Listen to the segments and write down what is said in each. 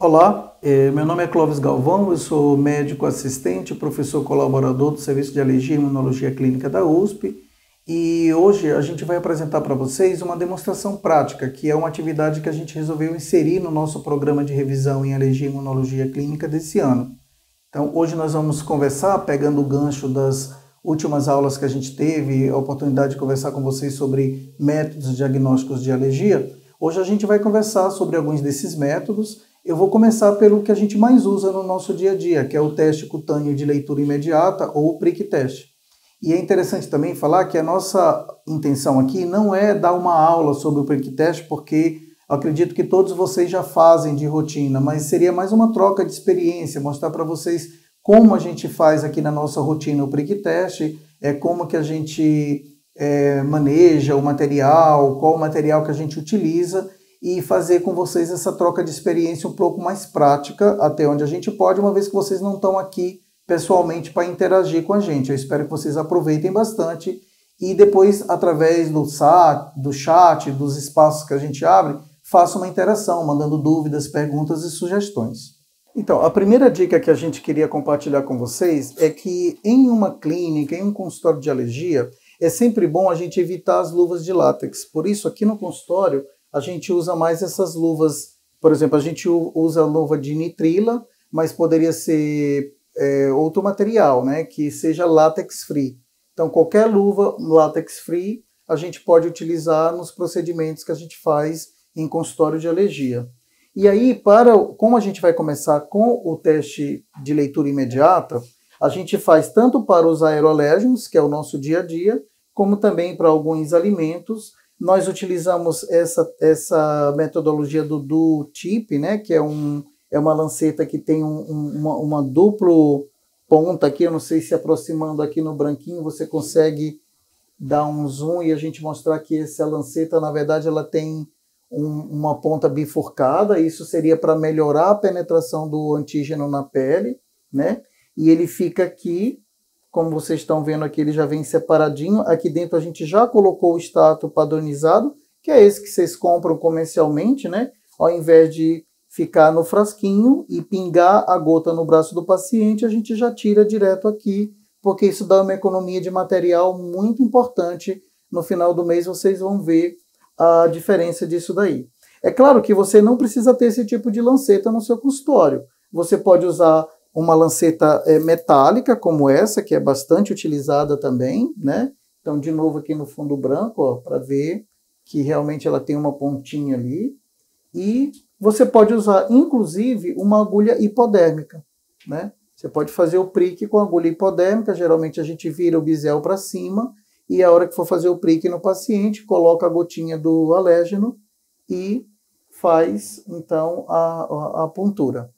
Olá, meu nome é Clóvis Galvão, eu sou médico assistente, professor colaborador do Serviço de Alergia e Imunologia Clínica da USP e hoje a gente vai apresentar para vocês uma demonstração prática, que é uma atividade que a gente resolveu inserir no nosso programa de revisão em Alergia e Imunologia Clínica desse ano. Então, hoje nós vamos conversar, pegando o gancho das últimas aulas que a gente teve, a oportunidade de conversar com vocês sobre métodos diagnósticos de alergia. Hoje a gente vai conversar sobre alguns desses métodos. Eu vou começar pelo que a gente mais usa no nosso dia a dia, que é o teste cutâneo de leitura imediata ou o prick test. E é interessante também falar que a nossa intenção aqui não é dar uma aula sobre o prick test, porque eu acredito que todos vocês já fazem de rotina, mas seria mais uma troca de experiência, mostrar para vocês como a gente faz aqui na nossa rotina o prick test, como que a gente maneja o material, qual o material que a gente utiliza, e fazer com vocês essa troca de experiência um pouco mais prática, até onde a gente pode, uma vez que vocês não estão aqui pessoalmente para interagir com a gente. Eu espero que vocês aproveitem bastante e depois, através do chat, dos espaços que a gente abre, façam uma interação, mandando dúvidas, perguntas e sugestões. Então, a primeira dica que a gente queria compartilhar com vocês é que em uma clínica, em um consultório de alergia, é sempre bom a gente evitar as luvas de látex. Por isso, aqui no consultório, a gente usa mais essas luvas, por exemplo, a gente usa a luva de nitrila, mas poderia ser outro material, né, que seja látex free. Então, qualquer luva látex free a gente pode utilizar nos procedimentos que a gente faz em consultório de alergia. E aí, como a gente vai começar com o teste de leitura imediata, a gente faz tanto para os aerolérgenos, que é o nosso dia a dia, como também para alguns alimentos. Nós utilizamos essa metodologia do tip, né, que é uma lanceta que tem uma duplo ponta aqui. Eu não sei se aproximando aqui no branquinho você consegue dar um zoom e a gente mostrar que essa lanceta, na verdade, ela tem uma ponta bifurcada. Isso seria para melhorar a penetração do antígeno na pele, né? E ele fica aqui, como vocês estão vendo aqui, ele já vem separadinho. Aqui dentro a gente já colocou o extrato padronizado, que é esse que vocês compram comercialmente, né? Ao invés de ficar no frasquinho e pingar a gota no braço do paciente, a gente já tira direto aqui, porque isso dá uma economia de material muito importante. No final do mês vocês vão ver a diferença disso daí. É claro que você não precisa ter esse tipo de lanceta no seu consultório. Você pode usar uma lanceta metálica como essa, que é bastante utilizada também, né? Então, de novo aqui no fundo branco, para ver que realmente ela tem uma pontinha ali. E você pode usar, inclusive, uma agulha hipodérmica, né? Você pode fazer o prick com agulha hipodérmica. Geralmente a gente vira o bisel para cima e a hora que for fazer o prick no paciente, coloca a gotinha do alérgeno e faz, então, a pontura.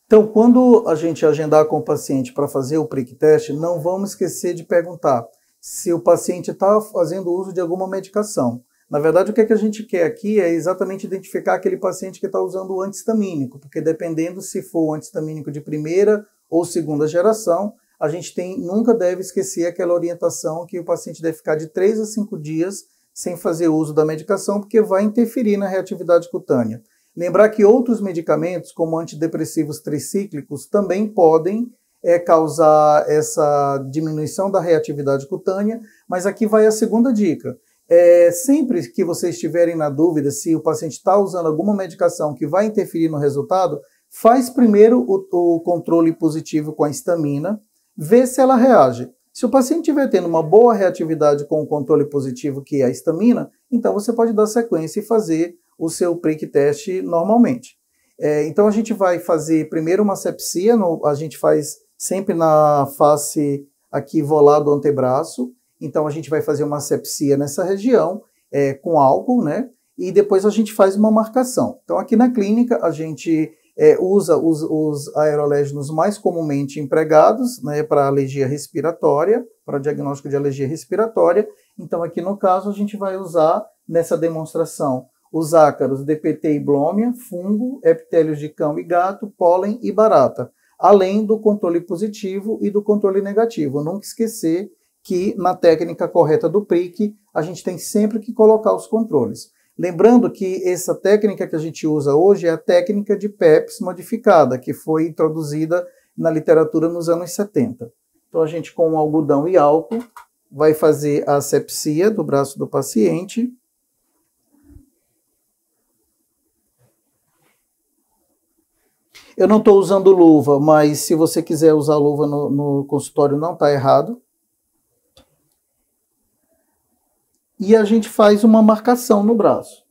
Então, quando a gente agendar com o paciente para fazer o prick test, não vamos esquecer de perguntar se o paciente está fazendo uso de alguma medicação. Na verdade, o que a gente quer aqui é exatamente identificar aquele paciente que está usando o anti-histamínico, porque dependendo se for o anti-histamínico de primeira ou segunda geração, a gente nunca deve esquecer aquela orientação que o paciente deve ficar de 3 a 5 dias sem fazer uso da medicação, porque vai interferir na reatividade cutânea. Lembrar que outros medicamentos, como antidepressivos tricíclicos, também podem causar essa diminuição da reatividade cutânea, mas aqui vai a segunda dica. Sempre que vocês estiverem na dúvida se o paciente está usando alguma medicação que vai interferir no resultado, faz primeiro o controle positivo com a histamina, vê se ela reage. Se o paciente estiver tendo uma boa reatividade com o controle positivo, que é a histamina, então você pode dar sequência e fazer o seu prick test normalmente. Então a gente vai fazer primeiro uma sepsia, a gente faz sempre na face aqui volar do antebraço, então a gente vai fazer uma sepsia nessa região com álcool, né? E depois a gente faz uma marcação. Então aqui na clínica a gente usa os aerolérgenos mais comumente empregados, né, para alergia respiratória, para diagnóstico de alergia respiratória. Então aqui no caso a gente vai usar nessa demonstração os ácaros DPT e blômia, fungo, epitélios de cão e gato, pólen e barata, além do controle positivo e do controle negativo. Nunca esquecer que na técnica correta do prick a gente tem sempre que colocar os controles. Lembrando que essa técnica que a gente usa hoje é a técnica de PEPS modificada, que foi introduzida na literatura nos anos 70. Então a gente, com algodão e álcool, vai fazer a asepsia do braço do paciente. Eu não estou usando luva, mas se você quiser usar luva no consultório não está errado. E a gente faz uma marcação no braço.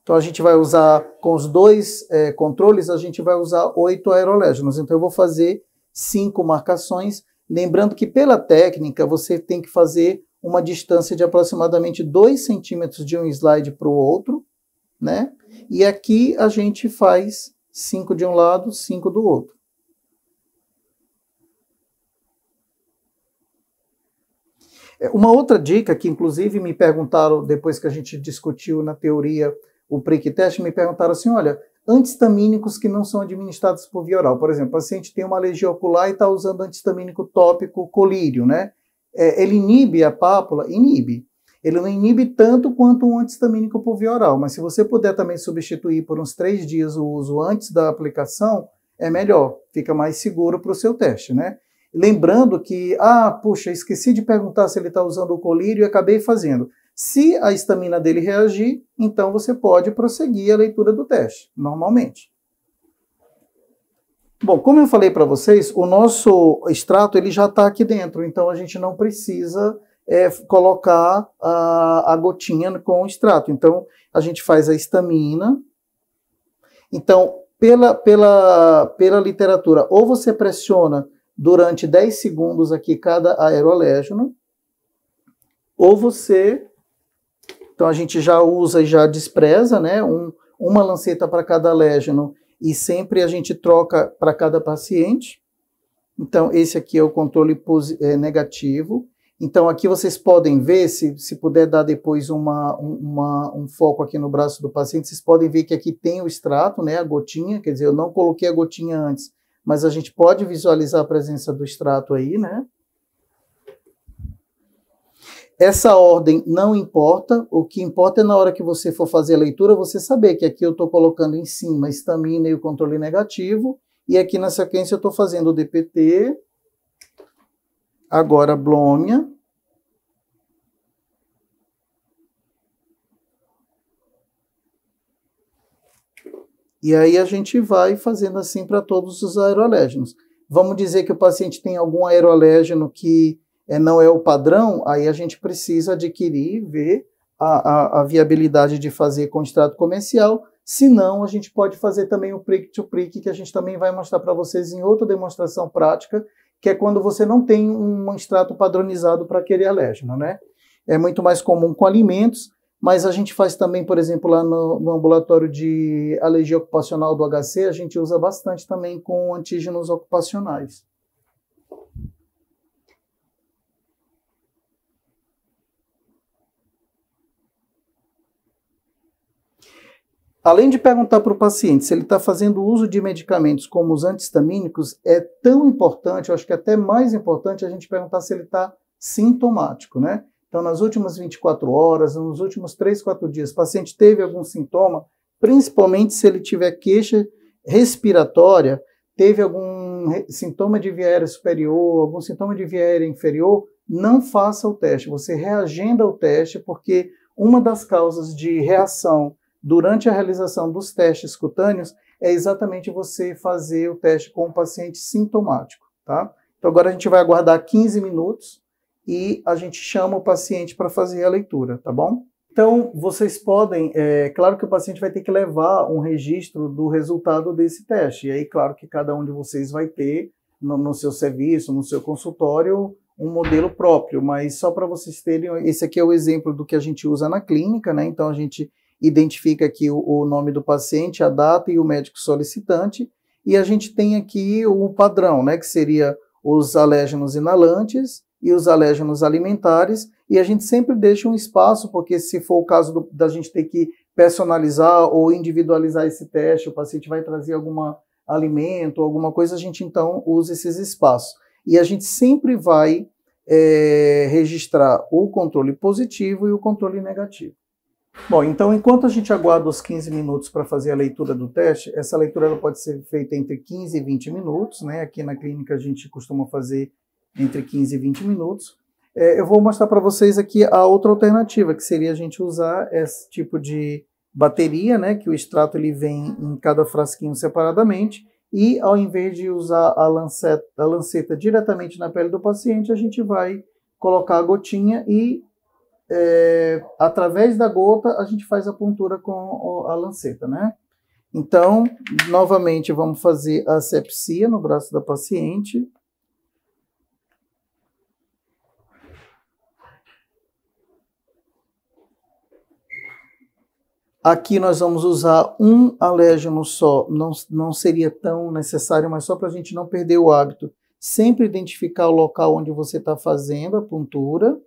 Então a gente vai usar, com os dois controles, a gente vai usar 8 aerolégenos. Então eu vou fazer 5 marcações. Lembrando que pela técnica você tem que fazer uma distância de aproximadamente 2 centímetros de um slide para o outro, né? E aqui a gente faz 5 de um lado, 5 do outro. Uma outra dica que inclusive me perguntaram depois que a gente discutiu na teoria o prick test, me perguntaram assim, olha, antihistamínicos que não são administrados por via oral. Por exemplo, o paciente tem uma alergia ocular e está usando antihistamínico tópico colírio, né? Ele inibe a pápula? Inibe. Ele não inibe tanto quanto um antihistamínico por via oral, mas se você puder também substituir por uns 3 dias o uso antes da aplicação, é melhor, fica mais seguro para o seu teste, né? Lembrando que, puxa, esqueci de perguntar se ele está usando o colírio e acabei fazendo. Se a histamina dele reagir, então você pode prosseguir a leitura do teste, normalmente. Bom, como eu falei para vocês, o nosso extrato ele já está aqui dentro, então a gente não precisa colocar a gotinha com o extrato. Então, a gente faz a histamina. Então, pela literatura, ou você pressiona durante 10 segundos aqui cada aerolégeno, ou você... Então a gente já usa e já despreza, né? Uma lanceta para cada alérgeno e sempre a gente troca para cada paciente. Então esse aqui é o controle negativo. Então aqui vocês podem ver, se puder dar depois um foco aqui no braço do paciente, vocês podem ver que aqui tem o extrato, né? A gotinha, quer dizer, eu não coloquei a gotinha antes, mas a gente pode visualizar a presença do extrato aí, né? Essa ordem não importa, o que importa é na hora que você for fazer a leitura, você saber que aqui eu estou colocando em cima a histamina e o controle negativo, e aqui na sequência eu estou fazendo o DPT, agora Blomia, e aí a gente vai fazendo assim para todos os aeroalégenos. Vamos dizer que o paciente tem algum aeroalérgeno que não é o padrão, aí a gente precisa adquirir, ver a viabilidade de fazer com extrato comercial, senão a gente pode fazer também o prick-to-prick, que a gente também vai mostrar para vocês em outra demonstração prática, que é quando você não tem um extrato padronizado para aquele alérgeno, né? É muito mais comum com alimentos, mas a gente faz também, por exemplo, lá no ambulatório de alergia ocupacional do HC, a gente usa bastante também com antígenos ocupacionais. Além de perguntar para o paciente se ele está fazendo uso de medicamentos como os antihistamínicos, é tão importante, eu acho que é até mais importante, a gente perguntar se ele está sintomático, né? Então, nas últimas 24 horas, nos últimos 3, 4 dias, o paciente teve algum sintoma, principalmente se ele tiver queixa respiratória, teve algum sintoma de via aérea superior, algum sintoma de via aérea inferior, não faça o teste, você reagenda ao teste, porque uma das causas de reação durante a realização dos testes cutâneos é exatamente você fazer o teste com o paciente sintomático, tá? Então agora a gente vai aguardar 15 minutos e a gente chama o paciente para fazer a leitura, tá bom? Então vocês podem, claro que o paciente vai ter que levar um registro do resultado desse teste, e aí claro que cada um de vocês vai ter no seu serviço, no seu consultório, um modelo próprio, mas só para vocês terem, esse aqui é o exemplo do que a gente usa na clínica, né? Então a gente identifica aqui o nome do paciente, a data e o médico solicitante, e a gente tem aqui o padrão, né, que seria os alérgenos inalantes e os alérgenos alimentares, e a gente sempre deixa um espaço, porque se for o caso da gente ter que personalizar ou individualizar esse teste, o paciente vai trazer algum alimento, alguma coisa, a gente então usa esses espaços. E a gente sempre vai registrar o controle positivo e o controle negativo. Bom, então enquanto a gente aguarda os 15 minutos para fazer a leitura do teste, essa leitura ela pode ser feita entre 15 e 20 minutos, né? Aqui na clínica a gente costuma fazer entre 15 e 20 minutos. Eu vou mostrar para vocês aqui a outra alternativa, que seria a gente usar esse tipo de bateria, né? Que o extrato ele vem em cada frasquinho separadamente, e ao invés de usar a lanceta diretamente na pele do paciente, a gente vai colocar a gotinha e através da gota a gente faz a puntura com a lanceta, né? Então, novamente, vamos fazer a asepsia no braço da paciente. Aqui nós vamos usar um alérgeno só, não seria tão necessário, mas só para a gente não perder o hábito. Sempre identificar o local onde você está fazendo a puntura.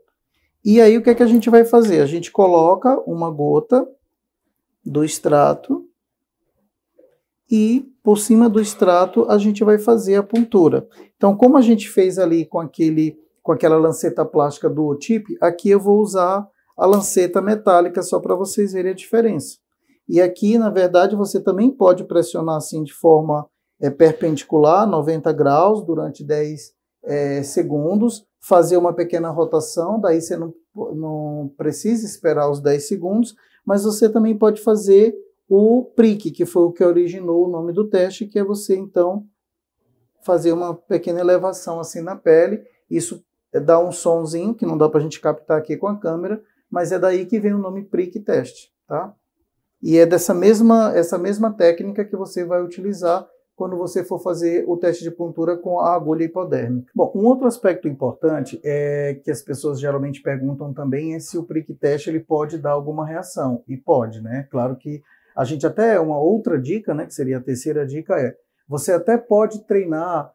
E aí o que é que a gente vai fazer? A gente coloca uma gota do extrato e por cima do extrato a gente vai fazer a puntura. Então, como a gente fez ali com aquela lanceta plástica do O-Tip, aqui eu vou usar a lanceta metálica só para vocês verem a diferença. E aqui, na verdade, você também pode pressionar assim de forma perpendicular, 90 graus, durante 10 segundos, fazer uma pequena rotação, daí você não precisa esperar os 10 segundos, mas você também pode fazer o prick, que foi o que originou o nome do teste, que é você, então, fazer uma pequena elevação assim na pele. Isso dá um sonzinho, que não dá para a gente captar aqui com a câmera, mas é daí que vem o nome prick teste, tá? E é essa mesma técnica que você vai utilizar quando você for fazer o teste de puntura com a agulha hipodérmica. Bom, um outro aspecto importante que as pessoas geralmente perguntam também é se o prick teste ele pode dar alguma reação. E pode, né? Claro que a gente até, uma outra dica, né, que seria a terceira dica você até pode treinar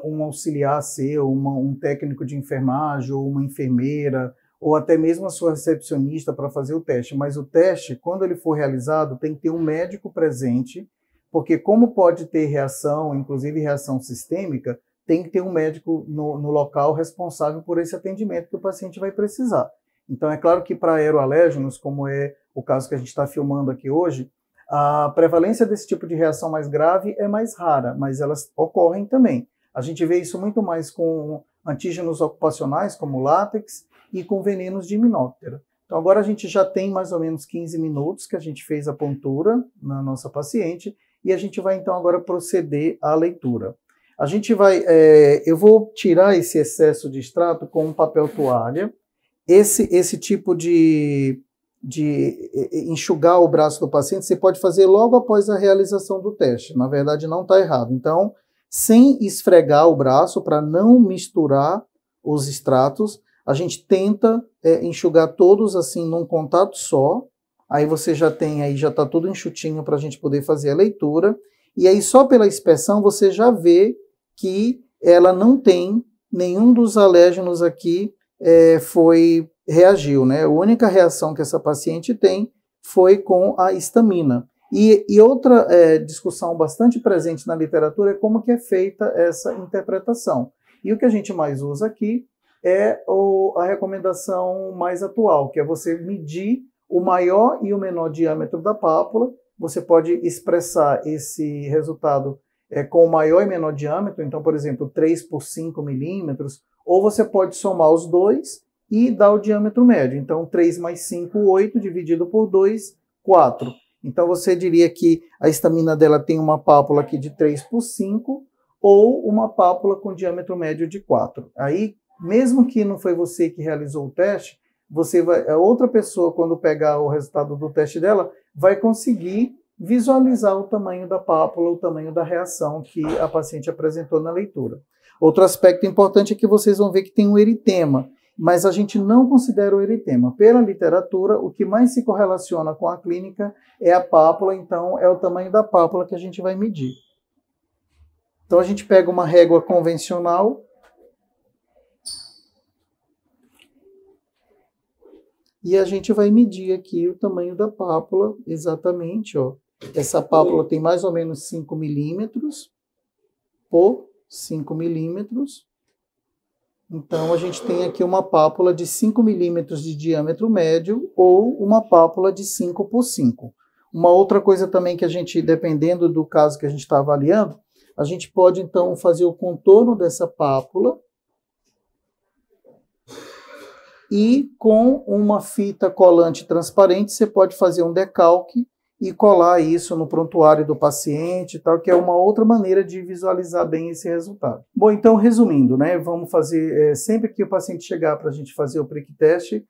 um auxiliar seu, um técnico de enfermagem ou uma enfermeira, ou até mesmo a sua recepcionista para fazer o teste. Mas o teste, quando ele for realizado, tem que ter um médico presente, porque como pode ter reação, inclusive reação sistêmica, tem que ter um médico no local responsável por esse atendimento que o paciente vai precisar. Então é claro que para aeroalérgenos, como é o caso que a gente está filmando aqui hoje, a prevalência desse tipo de reação mais grave é mais rara, mas elas ocorrem também. A gente vê isso muito mais com antígenos ocupacionais, como látex, e com venenos de himenóptera. Então agora a gente já tem mais ou menos 15 minutos que a gente fez a puntura na nossa paciente, e a gente vai então agora proceder à leitura. A gente vai, eu vou tirar esse excesso de extrato com um papel toalha. Esse tipo de enxugar o braço do paciente, você pode fazer logo após a realização do teste. Na verdade, não está errado. Então, sem esfregar o braço, para não misturar os extratos, a gente tenta enxugar todos assim num contato só. Aí você já tem, aí já está tudo enxutinho para a gente poder fazer a leitura. E aí só pela inspeção você já vê que ela não tem nenhum dos alérgenos aqui reagiu, né? A única reação que essa paciente tem foi com a histamina. E outra discussão bastante presente na literatura é como que é feita essa interpretação. E o que a gente mais usa aqui é a recomendação mais atual, que é você medir o maior e o menor diâmetro da pápula. Você pode expressar esse resultado com o maior e menor diâmetro, então, por exemplo, 3 por 5 milímetros, ou você pode somar os dois e dar o diâmetro médio. Então, 3 mais 5, 8, dividido por 2, 4. Então, você diria que a histamina dela tem uma pápula aqui de 3 por 5, ou uma pápula com diâmetro médio de 4. Aí, mesmo que não foi você que realizou o teste, a outra pessoa, quando pegar o resultado do teste dela, vai conseguir visualizar o tamanho da pápula, o tamanho da reação que a paciente apresentou na leitura. Outro aspecto importante é que vocês vão ver que tem um eritema, mas a gente não considera o eritema. Pela literatura, o que mais se correlaciona com a clínica é a pápula, então é o tamanho da pápula que a gente vai medir. Então a gente pega uma régua convencional e a gente vai medir aqui o tamanho da pápula exatamente, ó. Essa pápula tem mais ou menos 5 milímetros por 5 milímetros. Então, a gente tem aqui uma pápula de 5 milímetros de diâmetro médio ou uma pápula de 5 por 5. Uma outra coisa também que a gente, dependendo do caso que a gente está avaliando, a gente pode, então, fazer o contorno dessa pápula e com uma fita colante transparente você pode fazer um decalque e colar isso no prontuário do paciente, tal, que é uma outra maneira de visualizar bem esse resultado. Bom, então, resumindo, né, vamos fazer, sempre que o paciente chegar para a gente fazer o prick test,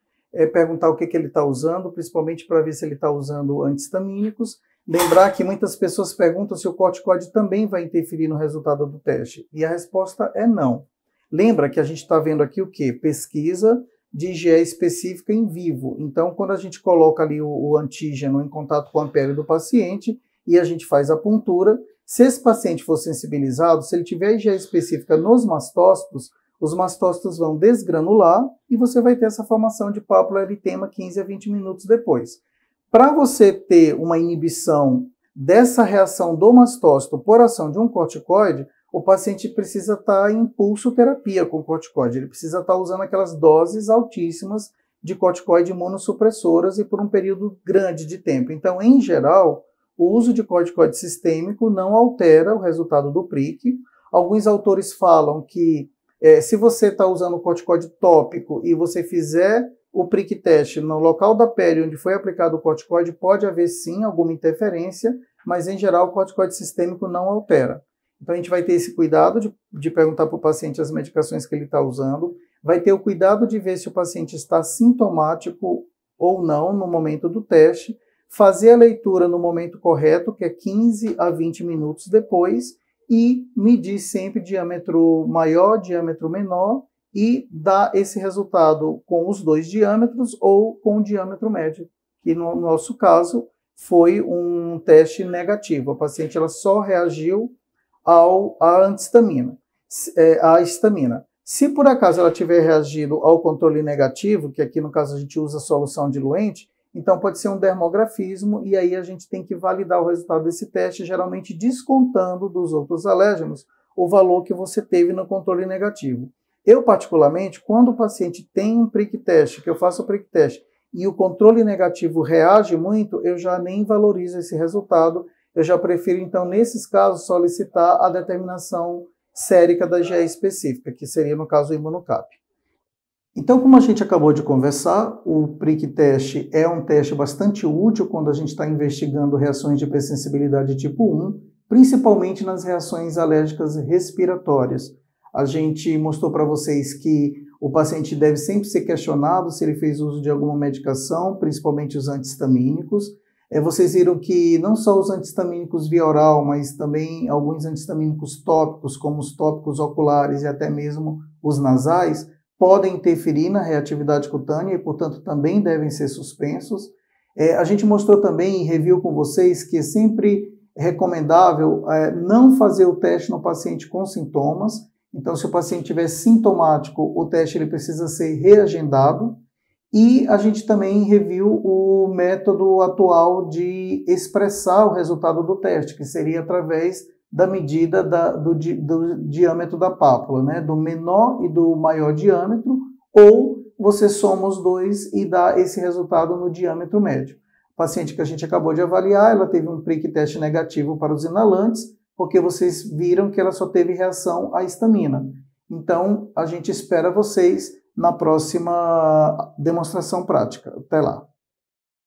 perguntar o que ele está usando, principalmente para ver se ele está usando anti-histamínicos. Lembrar que muitas pessoas perguntam se o corticoide também vai interferir no resultado do teste, e a resposta é não. Lembra que a gente está vendo aqui o quê? Pesquisa de IgE específica em vivo. Então, quando a gente coloca ali o antígeno em contato com a pele do paciente e a gente faz a puntura, se esse paciente for sensibilizado, se ele tiver IgE específica nos mastócitos, os mastócitos vão desgranular e você vai ter essa formação de pápula eritema 15 a 20 minutos depois. Para você ter uma inibição dessa reação do mastócito por ação de um corticoide, o paciente precisa estar em pulsoterapia com corticoide, ele precisa estar usando aquelas doses altíssimas de corticoide imunossupressoras e por um período grande de tempo. Então, em geral, o uso de corticoide sistêmico não altera o resultado do prick. Alguns autores falam que se você está usando corticoide tópico e você fizer o prick test no local da pele onde foi aplicado o corticoide, pode haver sim alguma interferência, mas em geral o corticoide sistêmico não altera. Então a gente vai ter esse cuidado de perguntar para o paciente as medicações que ele está usando, vai ter o cuidado de ver se o paciente está sintomático ou não no momento do teste, fazer a leitura no momento correto, que é 15 a 20 minutos depois, e medir sempre diâmetro maior, diâmetro menor, e dar esse resultado com os dois diâmetros ou com o diâmetro médio, que no nosso caso foi um teste negativo. A paciente ela só reagiu à antihistamina, à histamina. Se por acaso ela tiver reagido ao controle negativo, que aqui no caso a gente usa solução diluente, então pode ser um dermografismo e aí a gente tem que validar o resultado desse teste, geralmente descontando dos outros alérgenos o valor que você teve no controle negativo. Eu, particularmente, quando o paciente tem um prick test, que eu faço o prick test, e o controle negativo reage muito, eu já nem valorizo esse resultado. Eu já prefiro, então, nesses casos, solicitar a determinação sérica da IgE específica, que seria, no caso, o Imunocap. Então, como a gente acabou de conversar, o prick test é um teste bastante útil quando a gente está investigando reações de hipersensibilidade tipo 1, principalmente nas reações alérgicas respiratórias. A gente mostrou para vocês que o paciente deve sempre ser questionado se ele fez uso de alguma medicação, principalmente os antihistamínicos. Vocês viram que não só os antihistamínicos via oral, mas também alguns antihistamínicos tópicos, como os tópicos oculares e até mesmo os nasais, podem interferir na reatividade cutânea e, portanto, também devem ser suspensos. A gente mostrou também e reviu com vocês que é sempre recomendável não fazer o teste no paciente com sintomas. Então, se o paciente estiver sintomático, o teste ele precisa ser reagendado. E a gente também reviu o método atual de expressar o resultado do teste, que seria através da medida do diâmetro da pápula, né? Do menor e do maior diâmetro, ou você soma os dois e dá esse resultado no diâmetro médio. A paciente que a gente acabou de avaliar, ela teve um prick teste negativo para os inalantes, porque vocês viram que ela só teve reação à histamina. Então, a gente espera vocês na próxima demonstração prática. Até lá!